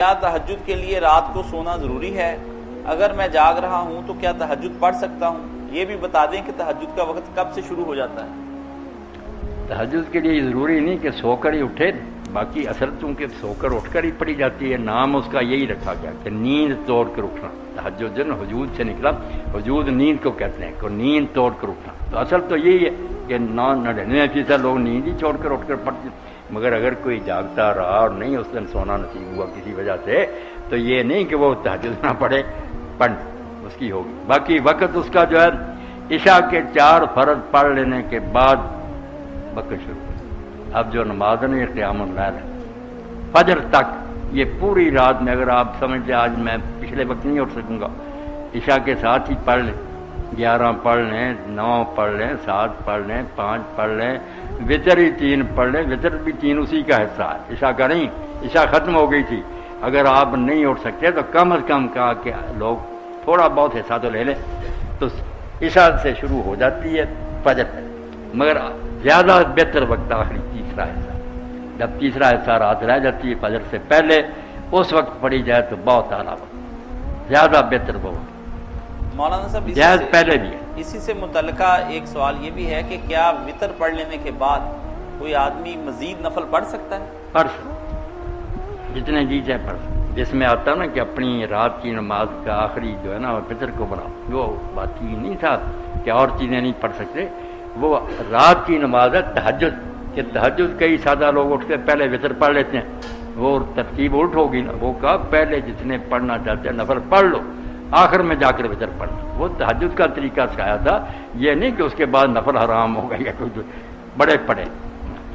کیا تہجد کے لیے رات کو سونا ضروری ہے؟ اگر میں جاگ رہا ہوں تو کیا تہجد پڑھ سکتا ہوں؟ یہ بھی بتا دیں کہ تہجد کا وقت کب سے شروع ہو جاتا ہے؟ تہجد کے لیے ضروری نہیں کہ سو کر ہی اٹھے، باقی اصل چونکہ سو کر اٹھ کر ہی پڑھی جاتی ہے، نام اس کا یہی رکھا گیا کہ نیند توڑ کر اٹھنا۔ تہجد جو حجود سے نکلا، حجود نیند کو کہتے ہیں کہ نیند توڑ کر اٹھنا، تو اصل تو یہی ہے کہ 99% لوگ نیند ہی چھوڑ کر اٹھ کر پڑھتے، مگر اگر کوئی جاگتا رہا اور نہیں اس دن سونا نصیب ہوا کسی وجہ سے، تو یہ نہیں کہ وہ تہجد نہ پڑھے، پڑھ اس کی ہوگی۔ باقی وقت اس کا جو ہے عشاء کے 4 فرض پڑھ لینے کے بعد وقت شروع۔ اب جو نماز ہے قیام اللیل ہے فجر تک، یہ پوری رات میں اگر آپ سمجھتے آج میں پچھلے وقت نہیں اٹھ سکوں گا، عشاء کے ساتھ ہی پڑھ لیں، 11 پڑھ لیں، 9 پڑھ لیں، 7 پڑھ لیں، 5 پڑھ لیں، وتر ہی 3 پڑھ لیں، وتر بھی 3 اسی کا حصہ ہے، عشاء کا نہیں، عشاء ختم ہو گئی تھی۔ اگر آپ نہیں اٹھ سکتے تو کم از کم کہا کہ لوگ تھوڑا بہت حصہ تو لے لیں، تو عشاء سے شروع ہو جاتی ہے فجر تک، مگر زیادہ بہتر وقت آخری تیسرا حصہ، جب تیسرا حصہ رات رہ جاتی ہے فجر سے پہلے، اس وقت پڑھی جائے تو بہت اعلیٰ وقت، زیادہ بہتر وقت۔ مولانا صاحب جائز پہلے بھی ہے۔ اسی سے متعلقہ ایک سوال یہ بھی ہے کہ کیا وتر پڑھ لینے کے بعد کوئی آدمی مزید نفل پڑھ سکتا ہے؟ پڑھ سکتا، جتنے جی چاہے پڑھ سکتا۔ جس میں آتا نا کہ اپنی رات کی نماز کا آخری جو ہے نا فطر کو بناؤ، وہ بات ہی نہیں تھا کہ اور چیزیں نہیں پڑھ سکتے، وہ رات کی نماز ہے تہجد، کہ تہجد کئی سادہ لوگ اٹھ کے پہلے وطر پڑھ لیتے ہیں، وہ ترتیب الٹ ہوگی نا، وہ کہا پہلے جتنے پڑھنا چاہتے ہیں نفل پڑھ لو، آخر میں جا کر وطر پڑھنا، وہ تہجد کا طریقہ سکھایا تھا، یہ نہیں کہ اس کے بعد نفل حرام ہو گیا یا کوئی بڑے پڑھے۔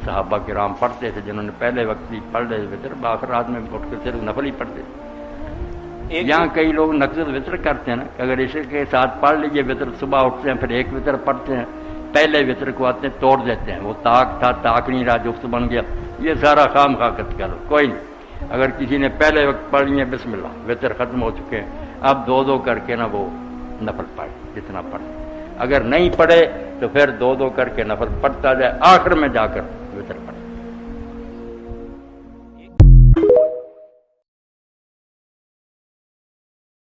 صحابہ کرام پڑھتے تھے جنہوں نے پہلے وقت بھی پڑھ لے وطر، آخر رات میں اٹھ کر صرف نفل ہی پڑھتے تھے۔ یہاں کئی لوگ نقض وطر کرتے ہیں نا، اگر عشاء کے ساتھ پڑھ لیجیے وطر، صبح اٹھتے ہیں پھر ایک وطر پڑھتے ہیں، پہلے وطر کو آتے ہیں توڑ دیتے ہیں، وہ طاق تھا طاق نہیں رہا، جفت بن گیا، یہ سارا خام خواہ کرو، کوئی نہیں۔ اگر کسی نے پہلے وقت پڑھ لیے بسم اللہ، وطر ختم ہو چکے ہیں، اب 2 کر کے نا وہ نفل پڑھ جتنا پڑھے، اگر نہیں پڑھے تو پھر 2 کر کے نفل پڑھتا جائے، آخر میں جا کر وطر